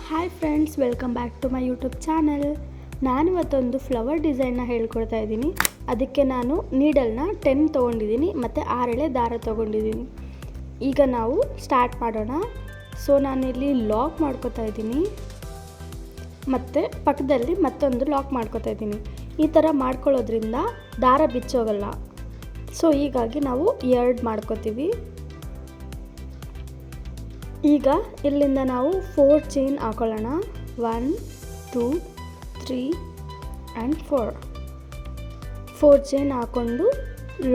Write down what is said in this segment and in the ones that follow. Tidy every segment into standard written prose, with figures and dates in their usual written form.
Hi friends, welcome back to my YouTube channel. ನಾನಿವತ್ತೊಂದು flower ಡಿಸೈನ್ನ ಹೇಳ್ಕೊಡ್ತಾ ಇದ್ದೀನಿ. ಅದಕ್ಕೆ ನಾನು ನೀಡಲ್ನ 10 ತೊಗೊಂಡಿದ್ದೀನಿ ಮತ್ತು 6 ಎಳೆ ದಾರ ತೊಗೊಂಡಿದ್ದೀನಿ. ಈಗ ನಾವು ಸ್ಟಾರ್ಟ್ ಮಾಡೋಣ. ಸೊ ನಾನಿಲ್ಲಿ ಲಾಕ್ ಮಾಡ್ಕೊತಾ ಇದ್ದೀನಿ ಮತ್ತು ಪಕ್ಕದಲ್ಲಿ ಮತ್ತೊಂದು ಲಾಕ್ ಮಾಡ್ಕೊತಾ ಇದ್ದೀನಿ. ಈ ಥರ ಮಾಡ್ಕೊಳ್ಳೋದ್ರಿಂದ ದಾರ ಬಿಚ್ಚೋಗಲ್ಲ. ಸೊ ಹೀಗಾಗಿ ನಾವು 2 ಮಾಡ್ಕೋತೀವಿ. ಈಗ ಇಲ್ಲಿಂದ ನಾವು 4 ಚೈನ್ ಹಾಕೊಳ್ಳೋಣ. 1 2 3 ಆ್ಯಂಡ್ 4 ಚೈನ್ ಹಾಕ್ಕೊಂಡು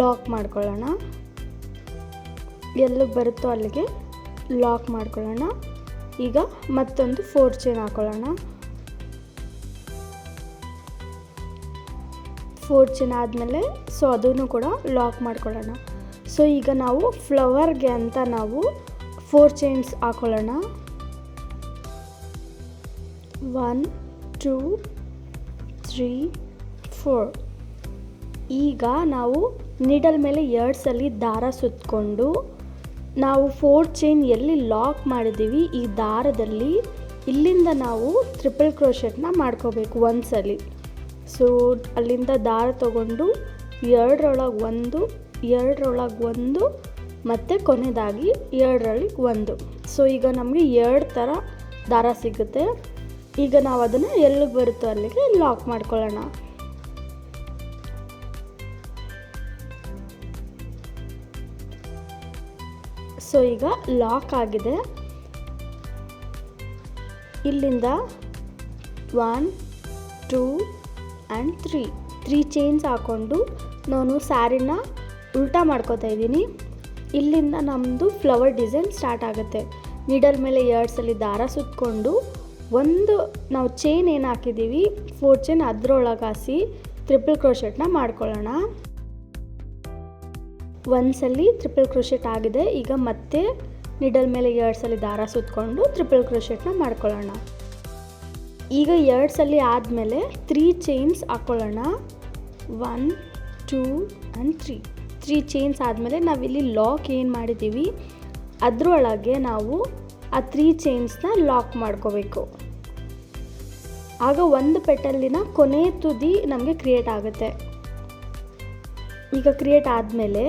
ಲಾಕ್ ಮಾಡ್ಕೊಳ್ಳೋಣ. ಎಲ್ಲಿಗೆ ಬರುತ್ತೋ ಅಲ್ಲಿಗೆ ಲಾಕ್ ಮಾಡ್ಕೊಳ್ಳೋಣ. ಈಗ ಮತ್ತೊಂದು 4 ಚೈನ್ ಹಾಕೊಳ್ಳೋಣ. 4 ಚೈನ್ ಆದಮೇಲೆ ಅದನ್ನು ಕೂಡ ಲಾಕ್ ಮಾಡ್ಕೊಳ್ಳೋಣ. ಸೊ ಈಗ ನಾವು ಫ್ಲವರ್ಗೆ ಅಂತ ನಾವು 4 ಚೈನ್ಸ್ ಹಾಕೊಳ್ಳೋಣ. 1 2 3 4. ಈಗ ನಾವು ನೀಡಲ್ ಮೇಲೆ 2 ಸಲ ದಾರ ಸುತ್ತಕೊಂಡು ನಾವು 4 ಚೈನ್ ಎಲ್ಲಿ ಲಾಕ್ ಮಾಡಿದ್ದೀವಿ ಈ ದಾರದಲ್ಲಿ ಇಲ್ಲಿಂದ ನಾವು ಟ್ರಿಪಲ್ ಕ್ರೋಶೆಟ್ನ ಮಾಡ್ಕೋಬೇಕು ಒಂದು ಸಲ. ಸೊ ಅಲ್ಲಿಂದ ದಾರ ತಗೊಂಡು 2ರೊಳಗೆ 1 2ರೊಳಗೆ 1 ಮತ್ತು ಕೊನೆಯದಾಗಿ 2ರಲ್ಲಿ 1. ಸೊ ಈಗ ನಮಗೆ 2 ಥರ ದಾರ ಸಿಗುತ್ತೆ. ಈಗ ನಾವು ಅದನ್ನು ಎಲ್ಲಿಗೆ ಬರುತ್ತೋ ಅಲ್ಲಿಗೆ ಲಾಕ್ ಮಾಡ್ಕೊಳ್ಳೋಣ. ಸೊ ಈಗ ಲಾಕ್ ಆಗಿದೆ. ಇಲ್ಲಿಂದ 1 2 ಆ್ಯಂಡ್ 3 ಚೈನ್ಸ್ ಹಾಕ್ಕೊಂಡು ನಾನು ಸ್ಯಾರಿನ ಉಲ್ಟಾ ಮಾಡ್ಕೋತಾ ಇದ್ದೀನಿ. ಇಲ್ಲಿಂದ ನಮ್ಮದು ಫ್ಲವರ್ ಡಿಸೈನ್ ಸ್ಟಾರ್ಟ್ ಆಗುತ್ತೆ. ನೀಡಲ್ ಮೇಲೆ 2 ಸಲ ದಾರ ಸುತ್ತಕೊಂಡು ಒಂದು ನಾವು ಚೈನ್ ಏನು ಹಾಕಿದ್ದೀವಿ 4 ಚೈನ್ ಅದರೊಳಗೆ ಹಾಸಿ ಟ್ರಿಪಲ್ ಕ್ರೋಶೆಟ್ನ ಮಾಡ್ಕೊಳ್ಳೋಣ. ಒಂದು ಸಲ ಟ್ರಿಪಲ್ ಕ್ರೋಶೆಟ್ ಆಗಿದೆ. ಈಗ ಮತ್ತೆ ನೀಡಲ್ ಮೇಲೆ 2 ಸಲ ದಾರ ಸುತ್ತಕೊಂಡು ಟ್ರಿಪಲ್ ಕ್ರೋಶೆಟ್ನ ಮಾಡ್ಕೊಳ್ಳೋಣ. ಈಗ 2 ಸಲ ಆದಮೇಲೆ 3 ಚೈನ್ಸ್ ಹಾಕ್ಕೊಳ್ಳೋಣ. 1 2 ಆ್ಯಂಡ್ 3 ಚೈನ್ಸ್ ಆದಮೇಲೆ ನಾವಿಲ್ಲಿ ಲಾಕ್ ಏನು ಮಾಡಿದ್ದೀವಿ ಅದರೊಳಗೆ ನಾವು ಆ 3 ಚೈನ್ಸ್ನ ಲಾಕ್ ಮಾಡ್ಕೋಬೇಕು. ಆಗ ಒಂದು ಪೆಟಲ್ಲಿನ ಕೊನೆ ತುದಿ ನಮಗೆ ಕ್ರಿಯೇಟ್ ಆಗುತ್ತೆ. ಈಗ ಕ್ರಿಯೇಟ್ ಆದಮೇಲೆ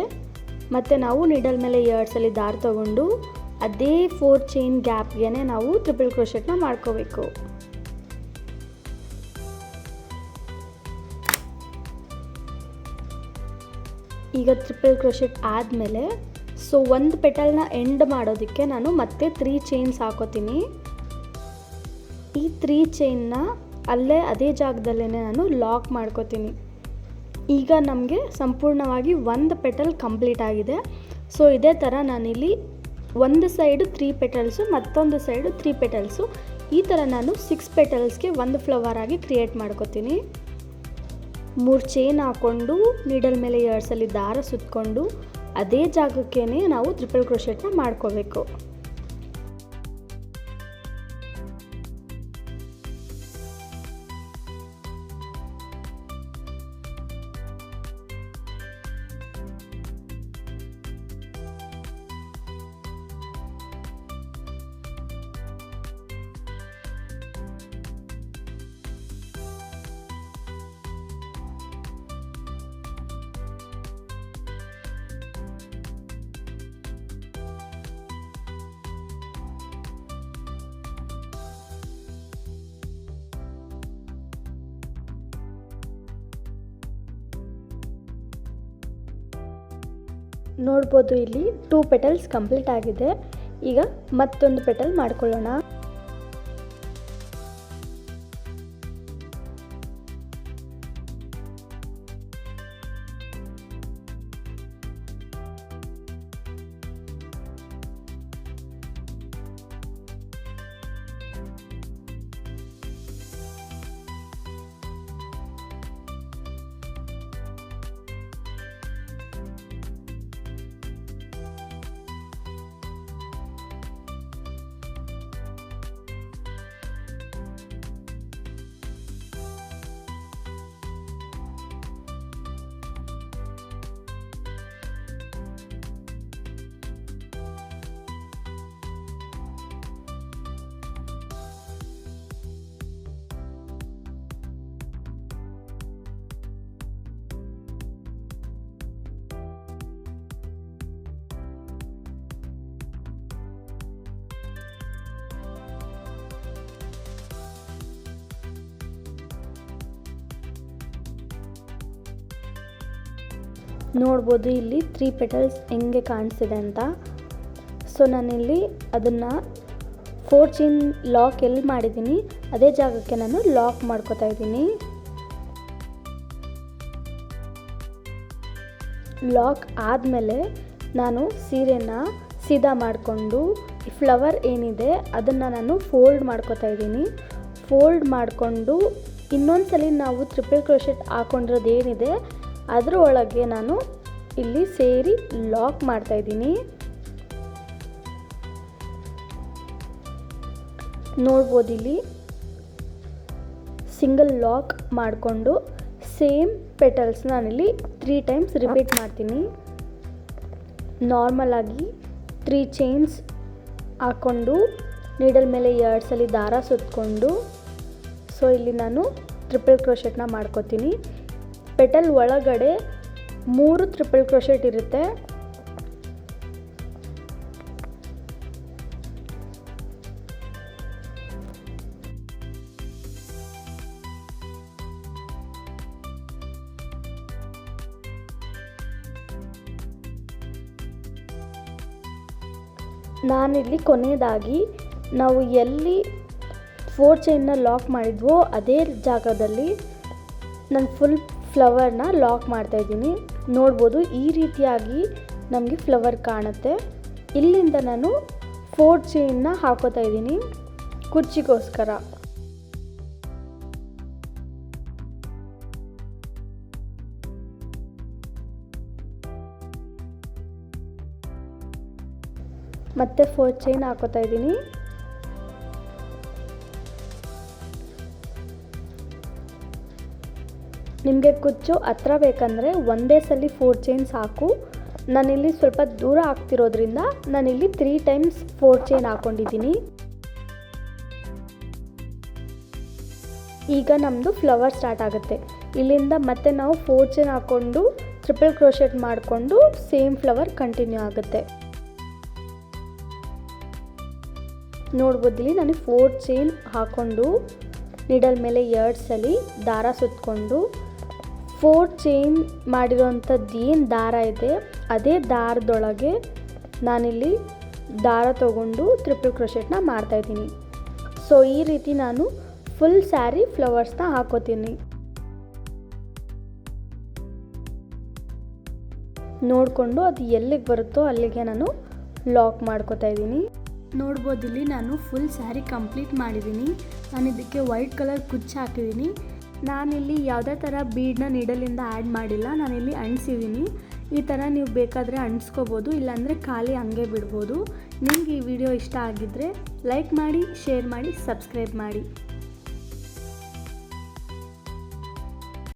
ಮತ್ತೆ ನಾವು ನೀಡಲ್ ಮೇಲೆ 2 ಸಲ ದಾರ ತಗೊಂಡು ಅದೇ 4 ಚೈನ್ ಗ್ಯಾಪ್ಗೆ ನಾವು ಟ್ರಿಪಲ್ ಕ್ರೋಶೆಟ್ನ ಮಾಡ್ಕೋಬೇಕು. ಈಗ ಟ್ರಿಪಲ್ ಕ್ರೋಶೆಟ್ ಆದಮೇಲೆ ಒಂದು ಪೆಟಲ್ನ ಎಂಡ್ ಮಾಡೋದಕ್ಕೆ ನಾನು ಮತ್ತೆ 3 ಚೈನ್ಸ್ ಹಾಕೋತೀನಿ. ಈ 3 ಚೈನ್ನ ಅದೇ ಜಾಗದಲ್ಲೇ ನಾನು ಲಾಕ್ ಮಾಡ್ಕೋತೀನಿ. ಈಗ ನಮಗೆ ಸಂಪೂರ್ಣವಾಗಿ ಒಂದು ಪೆಟಲ್ ಕಂಪ್ಲೀಟ್ ಆಗಿದೆ. ಸೊ ಇದೇ ಥರ ನಾನಿಲ್ಲಿ ಒಂದು ಸೈಡು 3 ಪೆಟಲ್ಸು ಮತ್ತೊಂದು ಸೈಡು 3 ಪೆಟಲ್ಸು ಈ ಥರ ನಾನು 6 ಪೆಟಲ್ಸ್ಗೆ ಒಂದು ಫ್ಲವರ್ ಆಗಿ ಕ್ರಿಯೇಟ್ ಮಾಡ್ಕೋತೀನಿ. 3 ಚೈನ್ ಹಾಕ್ಕೊಂಡು ನೀಡಲ್ ಮೇಲೆ 2 ಸಲ ದಾರ ಸುತ್ತಕೊಂಡು ಅದೇ ಜಾಗಕ್ಕೇ ನಾವು ಟ್ರಿಪಲ್ ಕ್ರೋಶೆಟ್ನ ಮಾಡ್ಕೋಬೇಕು. ನೋಡ್ಬೋದು ಇಲ್ಲಿ 2 ಪೆಟಲ್ಸ್ ಕಂಪ್ಲೀಟ್ ಆಗಿದೆ. ಈಗ ಮತ್ತೊಂದು ಪೆಟಲ್ ಮಾಡ್ಕೊಳ್ಳೋಣ. ನೋಡ್ಬೋದು ಇಲ್ಲಿ 3 ಪೆಟಲ್ಸ್ ಹೆಂಗೆ ಕಾಣಿಸ್ತಿದೆ ಅಂತ. ಸೊ ನಾನಿಲ್ಲಿ ಅದನ್ನು 4 ಚೈನ್ ಲಾಕ್ ಎಲ್ಲಿ ಮಾಡಿದ್ದೀನಿ ಅದೇ ಜಾಗಕ್ಕೆ ನಾನು ಲಾಕ್ ಮಾಡ್ಕೋತಾ ಇದ್ದೀನಿ. ಲಾಕ್ ಆದಮೇಲೆ ನಾನು ಸೀರೆನ ಸೀದಾ ಮಾಡಿಕೊಂಡು ಫ್ಲವರ್ ಏನಿದೆ ಅದನ್ನು ನಾನು ಫೋಲ್ಡ್ ಮಾಡ್ಕೋತಾ ಇದ್ದೀನಿ. ಫೋಲ್ಡ್ ಮಾಡಿಕೊಂಡು ಇನ್ನೊಂದ್ಸಲಿ ನಾವು ಟ್ರಿಪಲ್ ಕ್ರೋಶೆಟ್ ಹಾಕೊಂಡಿರೋದು ಏನಿದೆ ಅದರ ಒಳಗೆ ನಾನು ಇಲ್ಲಿ ಸೇರಿ ಲಾಕ್ ಮಾಡ್ತಾಯಿದ್ದೀನಿ. ನೋಡ್ಬೋದು ಇಲ್ಲಿ ಸಿಂಗಲ್ ಲಾಕ್ ಮಾಡಿಕೊಂಡು ಸೇಮ್ ಪೆಟಲ್ಸ್ ನಾನಿಲ್ಲಿ 3 ಟೈಮ್ಸ್ ರಿಪೀಟ್ ಮಾಡ್ತೀನಿ. ನಾರ್ಮಲಾಗಿ 3 ಚೈನ್ಸ್ ಹಾಕ್ಕೊಂಡು ನೀಡಲ್ ಮೇಲೆ 2 ಸಲ ದಾರ ಸುತ್ತಕೊಂಡು ಸೊ ಇಲ್ಲಿ ನಾನು ಟ್ರಿಪಲ್ ಕ್ರೋಶೆಟ್ನ ಮಾಡ್ಕೋತೀನಿ. ಪೆಟಲ್ ಒಳಗಡೆ 3 ಟ್ರಿಪಲ್ ಕ್ರೋಶೆಟ್ ಇರುತ್ತೆ. ನಾನಿಲ್ಲಿ ಕೊನೆಯದಾಗಿ ನಾವು ಎಲ್ಲಿ 4 ಚೈನ್ನ ಲಾಕ್ ಮಾಡಿದ್ವೋ ಅದೇ ಜಾಗದಲ್ಲಿ ನಾನು ಫುಲ್ ಫ್ಲವರ್ನ ಲಾಕ್ ಮಾಡ್ತಾಯಿದ್ದೀನಿ. ನೋಡ್ಬೋದು ಈ ರೀತಿಯಾಗಿ ನಮಗೆ ಫ್ಲವರ್ ಕಾಣುತ್ತೆ. ಇಲ್ಲಿಂದ ನಾನು 4 ಚೈನ್ನ ಹಾಕೋತಾ ಇದ್ದೀನಿ ಕುರ್ಚಿಗೋಸ್ಕರ. ಮತ್ತೆ 4 ಚೈನ್ ಹಾಕೋತಾ ಇದ್ದೀನಿ. ನಿಮಗೆ ಕುಚ್ಚು ಹತ್ರ ಬೇಕಂದರೆ ಒಂದೇ ಸಲ 4 ಚೈನ್ಸ್ ಹಾಕು. ನಾನಿಲ್ಲಿ ಸ್ವಲ್ಪ ದೂರ ಆಗ್ತಿರೋದ್ರಿಂದ ನಾನಿಲ್ಲಿ 3 ಟೈಮ್ಸ್ 4 ಚೈನ್ ಹಾಕ್ಕೊಂಡಿದ್ದೀನಿ. ಈಗ ನಮ್ಮದು ಫ್ಲವರ್ ಸ್ಟಾರ್ಟ್ ಆಗುತ್ತೆ. ಇಲ್ಲಿಂದ ಮತ್ತೆ ನಾವು 4 ಚೈನ್ ಹಾಕ್ಕೊಂಡು ಟ್ರಿಪಲ್ ಕ್ರೋಶೆಟ್ ಮಾಡಿಕೊಂಡು ಸೇಮ್ ಫ್ಲವರ್ ಕಂಟಿನ್ಯೂ ಆಗುತ್ತೆ. ನೋಡ್ಬೋದಿಲ್ಲಿ ನಾನು 4 ಚೈನ್ ಹಾಕ್ಕೊಂಡು ನೀಡಲ್ ಮೇಲೆ 2 ಸಲ ದಾರ ಸುತ್ತಕೊಂಡು 4 ಚೈನ್ ಮಾಡಿರೋಂಥದ್ದು ಏನು ದಾರ ಇದೆ ಅದೇ ದಾರದೊಳಗೆ ನಾನಿಲ್ಲಿ ದಾರ ತಗೊಂಡು ಟ್ರಿಪಲ್ ಕ್ರೋಶೆಟ್ನ ಮಾಡ್ತಾಯಿದ್ದೀನಿ. ಸೊ ಈ ರೀತಿ ನಾನು ಫುಲ್ ಸ್ಯಾರಿ ಫ್ಲವರ್ಸ್ನ ಹಾಕೋತೀನಿ. ನೋಡಿಕೊಂಡು ಅದು ಎಲ್ಲಿಗೆ ಬರುತ್ತೋ ಅಲ್ಲಿಗೆ ನಾನು ಲಾಕ್ ಮಾಡ್ಕೋತಾ ಇದ್ದೀನಿ. ನೋಡ್ಬೋದಿಲ್ಲಿ ನಾನು ಫುಲ್ ಸ್ಯಾರಿ ಕಂಪ್ಲೀಟ್ ಮಾಡಿದ್ದೀನಿ. ನಾನು ಇದಕ್ಕೆ ವೈಟ್ ಕಲರ್ ಕುಚ್ಚು ಹಾಕಿದ್ದೀನಿ. ನಾನಿಲ್ಲಿ ಯಾವುದೇ ಥರ ಬೀಡನ್ನ ನೀಡಲಿಂದ ಆ್ಯಡ್ ಮಾಡಿಲ್ಲ, ನಾನಿಲ್ಲಿ ಅಂಟಿಸಿದ್ದೀನಿ. ಈ ಥರ ನೀವು ಬೇಕಾದರೆ ಅಂಟಿಸ್ಕೋಬೋದು, ಇಲ್ಲಾಂದರೆ ಖಾಲಿ ಹಂಗೆ ಬಿಡ್ಬೋದು. ನಿಮ್ಗೆ ಈ ವಿಡಿಯೋ ಇಷ್ಟ ಆಗಿದ್ದರೆ ಲೈಕ್ ಮಾಡಿ, ಶೇರ್ ಮಾಡಿ, ಸಬ್ಸ್ಕ್ರೈಬ್ ಮಾಡಿ.